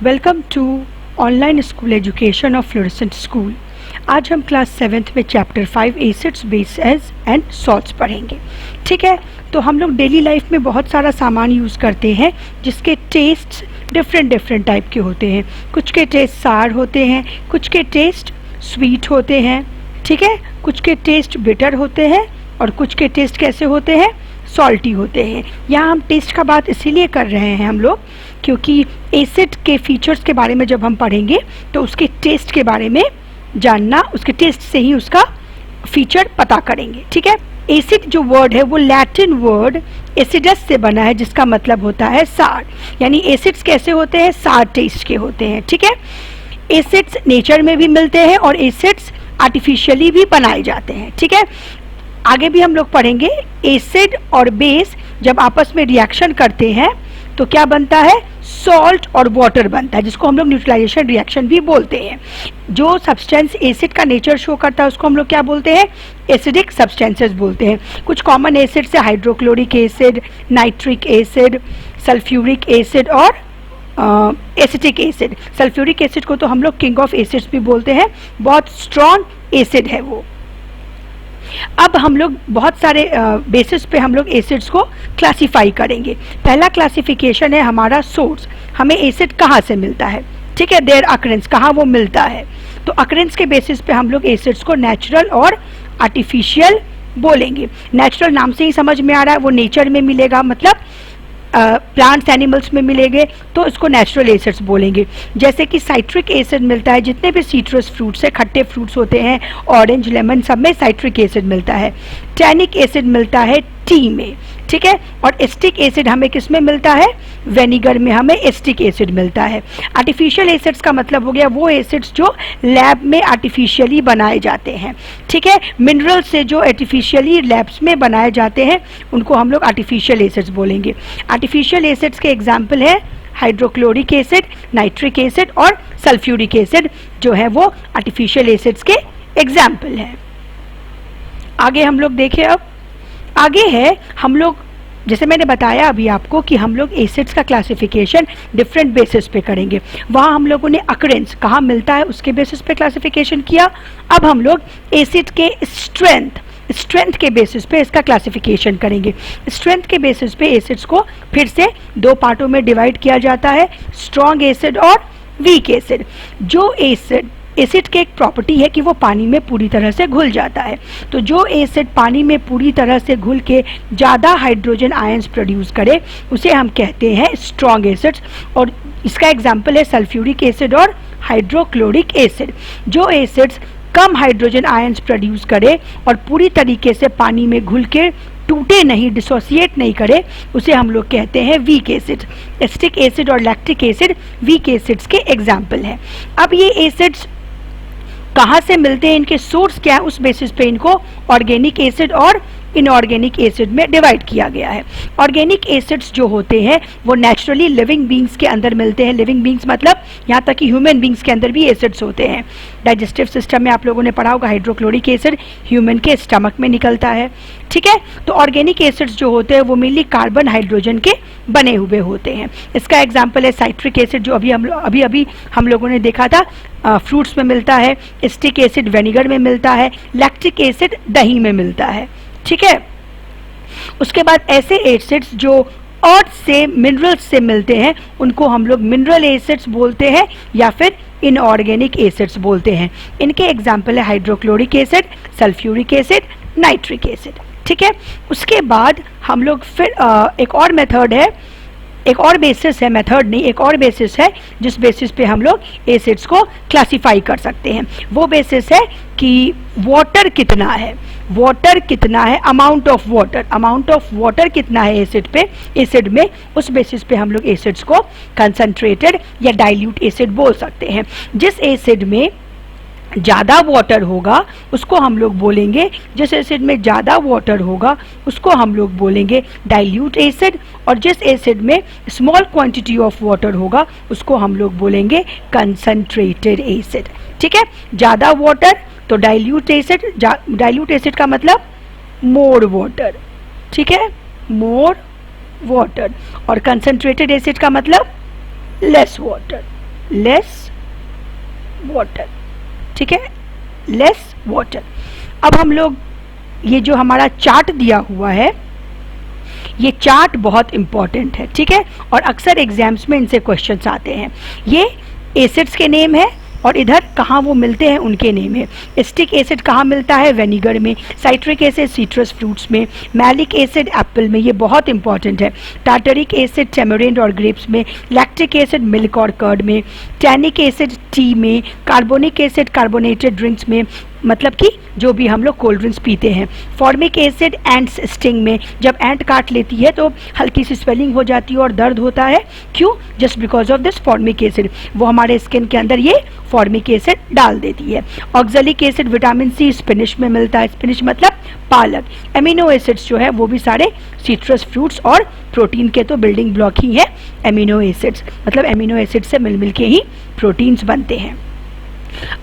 Welcome to online school education of fluorescent school. आज हम class 7th में chapter 5 acids bases and salts पढ़ेंगे। ठीक है, तो हम लोग डेली लाइफ में बहुत सारा सामान यूज़ करते हैं जिसके टेस्ट डिफरेंट टाइप के होते हैं। कुछ के टेस्ट सार होते हैं, कुछ के टेस्ट स्वीट होते हैं, ठीक है, कुछ के टेस्ट बिटर होते हैं और कुछ के टेस्ट कैसे होते हैं, सॉल्टी होते हैं। यहाँ हम टेस्ट का बात इसीलिए कर रहे हैं हम लोग क्योंकि एसिड के फीचर्स के बारे में जब हम पढ़ेंगे तो उसके टेस्ट के बारे में जानना, उसके टेस्ट से ही उसका फीचर पता करेंगे। ठीक है, एसिड जो वर्ड है वो लैटिन वर्ड एसिडस से बना है जिसका मतलब होता है सार। यानी एसिड्स कैसे होते हैं, सार टेस्ट के होते हैं। ठीक है, एसिड्स नेचर में भी मिलते हैं और एसिड्स आर्टिफिशियली भी बनाए जाते हैं। ठीक है, आगे भी हम लोग पढ़ेंगे एसिड और बेस जब आपस में रिएक्शन करते हैं तो क्या बनता है, सॉल्ट और वाटर बनता है, जिसको हम लोग न्यूट्रलाइजेशन रिएक्शन भी बोलते हैं। जो सब्सटेंस एसिड का नेचर शो करता है उसको हम लोग क्या बोलते हैं, एसिडिक सब्सटेंसेस बोलते हैं। कुछ कॉमन एसिड से hydrochloric acid, nitric acid, sulphuric acid और एसिटिक एसिड। सल्फ्यूरिक एसिड को तो हम लोग किंग ऑफ एसिड्स भी बोलते हैं, बहुत स्ट्रॉन्ग एसिड है वो। अब हम लोग बहुत सारे बेसिस पे हम लोग एसिड्स को क्लासिफाई करेंगे। पहला क्लासिफिकेशन है हमारा सोर्स, हमें एसिड कहाँ से मिलता है। ठीक है, देयर अकरेंस, कहाँ वो मिलता है। तो अकरेंस के बेसिस पे हम लोग एसिड्स को नेचुरल और आर्टिफिशियल बोलेंगे। नेचुरल नाम से ही समझ में आ रहा है, वो नेचर में मिलेगा, मतलब प्लांट्स एनिमल्स में मिलेंगे तो इसको नेचुरल एसिड्स बोलेंगे। जैसे कि साइट्रिक एसिड मिलता है जितने भी सीट्रस फ्रूट्स है, खट्टे फ्रूट्स होते हैं, ऑरेंज, लेमन, सब में साइट्रिक एसिड मिलता है। टैनिक एसिड मिलता है टी में। ठीक है, और एस्टिक एसिड हमें किस में मिलता है, वेनिगर में हमें एस्टिक एसिड मिलता है। आर्टिफिशियल एसिड्स का मतलब हो गया वो एसिड्स जो लैब में आर्टिफिशियली बनाए जाते हैं। ठीक है, मिनरल से जो आर्टिफिशियली लैब्स में बनाए जाते हैं उनको हम लोग आर्टिफिशियल एसिड्स बोलेंगे। आर्टिफिशियल एसिड्स के एग्जाम्पल है हाइड्रोक्लोरिक एसिड, नाइट्रिक एसिड और सल्फ्यूरिक एसिड, जो है वो आर्टिफिशियल एसिड्स के एग्जाम्पल हैं। आगे हम लोग देखें, अब आगे है हम लोग, जैसे मैंने बताया अभी आपको कि हम लोग एसिड्स का क्लासिफिकेशन डिफरेंट बेसिस पे करेंगे। वहाँ हम लोगों ने अकरेंस कहाँ मिलता है उसके बेसिस पे क्लासिफिकेशन किया। अब हम लोग एसिड के स्ट्रेंथ के बेसिस पे इसका क्लासिफिकेशन करेंगे। स्ट्रेंथ के बेसिस पे एसिड्स को फिर से दो पार्टों में डिवाइड किया जाता है, स्ट्रॉन्ग एसिड और वीक एसिड। जो एसिड की एक प्रॉपर्टी है कि वो पानी में पूरी तरह से घुल जाता है। तो जो एसिड पानी में पूरी तरह से घुल के ज़्यादा हाइड्रोजन आयंस प्रोड्यूस करे उसे हम कहते हैं स्ट्रॉन्ग एसिड्स। और इसका एग्जाम्पल है सल्फ्यूरिक एसिड और हाइड्रोक्लोरिक एसिड। जो एसिड्स कम हाइड्रोजन आयंस प्रोड्यूस करे और पूरी तरीके से पानी में घुल के टूटे नहीं, डिसोसिएट नहीं करे, उसे हम लोग कहते हैं वीक एसिड। एसिटिक एसिड और लैक्टिक एसिड वीक एसिड्स के एग्जाम्पल हैं। अब ये एसिड्स कहाँ से मिलते हैं, इनके सोर्स क्या है, उस बेसिस पे इनको ऑर्गेनिक एसिड और इनऑर्गेनिक एसिड में डिवाइड किया गया है। ऑर्गेनिक एसिड्स जो होते हैं वो नेचुरली लिविंग बींग्स के अंदर मिलते हैं। लिविंग बींग्स मतलब यहाँ तक कि ह्यूमन बींग्स के अंदर भी एसिड्स होते हैं। डाइजेस्टिव सिस्टम में आप लोगों ने पढ़ा होगा हाइड्रोक्लोरिक एसिड ह्यूमन के स्टमक में निकलता है। ठीक है, तो ऑर्गेनिक एसिड्स जो होते हैं वो मेनली कार्बन हाइड्रोजन के बने हुए होते हैं। इसका एग्जाम्पल है साइट्रिक एसिड जो अभी हम लोगों ने देखा था, फ्रूट्स में मिलता है। एसिटिक एसिड वेनिगर में मिलता है। लैक्टिक एसिड दही में मिलता है। ठीक है, उसके बाद ऐसे एसिड्स जो अर्थ से, मिनरल्स से मिलते हैं उनको हम लोग मिनरल एसिड्स बोलते हैं या फिर इनऑर्गेनिक एसिड्स बोलते हैं। इनके एग्जाम्पल है hydrochloric acid, sulphuric acid, nitric acid. ठीक है, उसके बाद हम लोग फिर एक और मेथड है, एक और बेसिस है, मेथड नहीं, एक और बेसिस है जिस बेसिस पे हम लोग एसिड्स को क्लासिफाई कर सकते हैं। वो बेसिस है कि वाटर कितना है, अमाउंट ऑफ वाटर कितना है एसिड में, उस बेसिस पे हम लोग एसिड्स को कंसंट्रेटेड या डाइल्यूट एसिड बोल सकते हैं। जिस एसिड में ज़्यादा वाटर होगा उसको हम लोग बोलेंगे, जिस एसिड में ज़्यादा वाटर होगा उसको हम लोग बोलेंगे डाइल्यूट एसिड, और जिस एसिड में स्मॉल क्वांटिटी ऑफ वाटर होगा उसको हम लोग बोलेंगे कंसंट्रेटेड एसिड। ठीक है, ज़्यादा वाटर तो डाइल्यूट एसिड, डाइल्यूट एसिड का मतलब मोर वाटर। ठीक है, मोर वाटर, और कंसंट्रेटेड एसिड का मतलब लेस वाटर। लेस वाटर, ठीक है, लेस वाटर। अब हम लोग ये जो हमारा चार्ट दिया हुआ है, ये चार्ट बहुत इंपॉर्टेंट है, ठीक है, और अक्सर एग्जाम्स में इनसे क्वेश्चंस आते हैं। ये एसिड्स के नेम है और इधर कहाँ वो मिलते हैं उनके नेम है। एसिटिक एसिड कहाँ मिलता है? विनेगर में। साइट्रिक एसिड सिट्रस फ्रूट्स में। मैलिक एसिड एप्पल में, ये बहुत इंपॉर्टेंट है। टार्टरिक एसिड टैमरिंड और ग्रेप्स में। लैक्टिक एसिड मिल्क और कर्ड में। टैनिक एसिड टी में। कार्बोनिक एसिड कार्बोनेटेड ड्रिंक्स में, मतलब कि जो भी हम लोग कोल्ड ड्रिंक्स पीते हैं। फॉर्मिक एसिड एंट्स स्टिंग में, जब एंट काट लेती है तो हल्की सी स्वेलिंग हो जाती है और दर्द होता है, क्यों? Just because of this formic acid, वो हमारे स्किन के अंदर ये फॉर्मिक एसिड डाल देती है। Oxalic acid vitamin C spinach में मिलता है, स्पिनिश मतलब पालक। एमिनो एसिड्स जो है वो भी सारे सिट्रस फ्रूट्स और प्रोटीन के तो बिल्डिंग ब्लॉक ही है एमिनो एसिड्स, मतलब एमिनो एसिड से मिल मिल के ही प्रोटीन्स बनते हैं।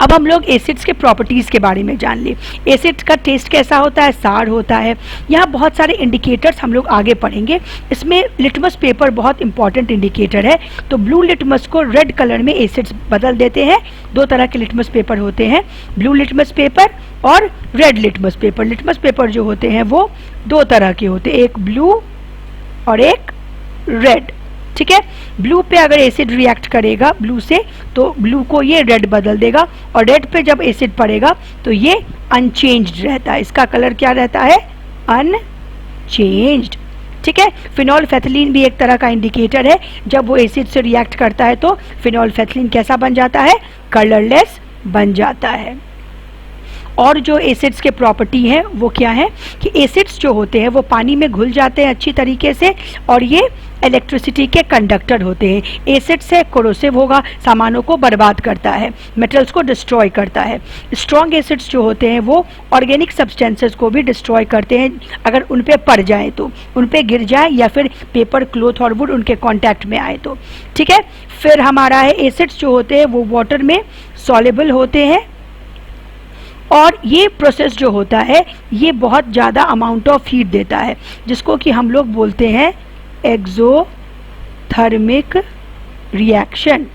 अब हम लोग एसिड्स के प्रॉपर्टीज़ के बारे में जान ले। एसिड का टेस्ट कैसा होता है? सार होता है। यहाँ बहुत सारे इंडिकेटर्स हम लोग आगे पढ़ेंगे। इसमें लिटमस पेपर बहुत इंपॉर्टेंट इंडिकेटर है। तो ब्लू लिटमस को रेड कलर में एसिड्स बदल देते हैं। दो तरह के लिटमस पेपर होते हैं, ब्लू लिटमस पेपर और red litmus paper. Litmus paper जो होते हैं वो दो तरह के होते हैं, एक ब्लू और एक रेड, ठीक है। ब्लू पे अगर एसिड रिएक्ट करेगा ब्लू से तो ब्लू को ये रेड बदल देगा, और रेड पे जब एसिड पड़ेगा तो ये अनचेंज्ड रहता है। इसका कलर क्या रहता है? अनचेंज्ड, ठीक है। फिनोल्फेथिलीन भी एक तरह का इंडिकेटर है। जब वो एसिड से रिएक्ट करता है तो फिनोल्फेथिलीन कैसा बन जाता है? कलरलेस बन जाता है। और जो एसिड्स के प्रॉपर्टी हैं वो क्या है कि एसिड्स जो होते हैं वो पानी में घुल जाते हैं अच्छी तरीके से, और ये इलेक्ट्रिसिटी के कंडक्टर होते हैं। एसिड से कोरोसिव होगा, सामानों को बर्बाद करता है, मेटल्स को डिस्ट्रॉय करता है। स्ट्रॉन्ग एसिड्स जो होते हैं वो ऑर्गेनिक सब्सटेंसेस को भी डिस्ट्रॉय करते हैं, अगर उन पे पड़ जाए तो, उन पे गिर जाए या फिर पेपर, क्लॉथ और वुड उनके कांटेक्ट में आए तो, ठीक है। फिर हमारा है एसिड्स जो होते हैं वो वाटर में सॉल्युबल होते हैं, और ये प्रोसेस जो होता है ये बहुत ज़्यादा अमाउंट ऑफ हीट देता है, जिसको कि हम लोग बोलते हैं एक्सोथर्मिक रिएक्शन।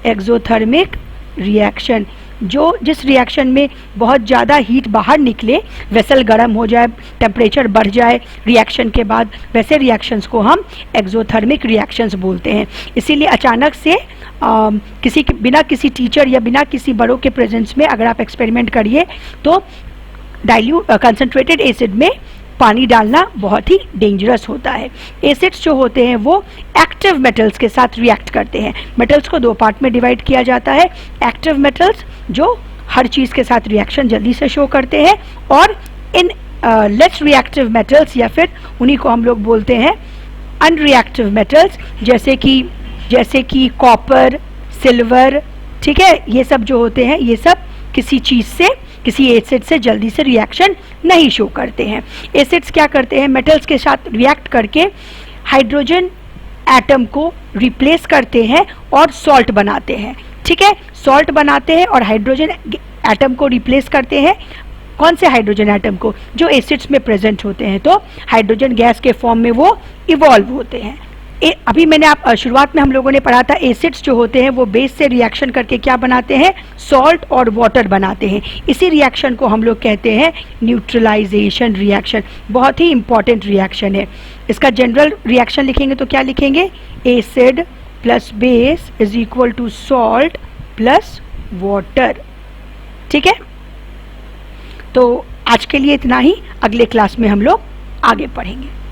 एक्सोथर्मिक रिएक्शन, जो जिस रिएक्शन में बहुत ज़्यादा हीट बाहर निकले, वेसल गर्म हो जाए, टेम्परेचर बढ़ जाए रिएक्शन के बाद, वैसे रिएक्शंस को हम एक्सोथर्मिक रिएक्शंस बोलते हैं। इसीलिए अचानक से बिना किसी टीचर या बिना किसी बड़ों के प्रेजेंस में अगर आप एक्सपेरिमेंट करिए तो कंसंट्रेटेड एसिड में पानी डालना बहुत ही डेंजरस होता है। एसिड्स जो होते हैं वो एक्टिव मेटल्स के साथ रिएक्ट करते हैं। मेटल्स को दो पार्ट में डिवाइड किया जाता है, एक्टिव मेटल्स जो हर चीज़ के साथ रिएक्शन जल्दी से शो करते हैं, और इन लेस रिएक्टिव मेटल्स या फिर उन्हीं को हम लोग बोलते हैं अनरिएक्टिव मेटल्स, जैसे कि कॉपर, सिल्वर, ठीक है। ये सब जो होते हैं ये सब किसी चीज़ से, किसी एसिड से जल्दी से रिएक्शन नहीं शो करते हैं। एसिड्स क्या करते हैं? मेटल्स के साथ रिएक्ट करके हाइड्रोजन एटम को रिप्लेस करते हैं और सॉल्ट बनाते हैं, ठीक है। सॉल्ट बनाते हैं और हाइड्रोजन एटम को रिप्लेस करते हैं। कौन से हाइड्रोजन एटम को? जो एसिड्स में प्रेजेंट होते हैं, तो हाइड्रोजन गैस के फॉर्म में वो इवॉल्व होते हैं। अभी मैंने शुरुआत में हम लोगों ने पढ़ा था एसिड्स जो होते हैं वो बेस से रिएक्शन करके क्या बनाते हैं? सॉल्ट और वाटर बनाते हैं। इसी रिएक्शन को हम लोग कहते हैं न्यूट्रलाइजेशन रिएक्शन। बहुत ही इंपॉर्टेंट रिएक्शन है। इसका जनरल रिएक्शन लिखेंगे तो क्या लिखेंगे? Acid plus base is equal to salt plus water, ठीक है। तो आज के लिए इतना ही, अगले क्लास में हम लोग आगे पढ़ेंगे।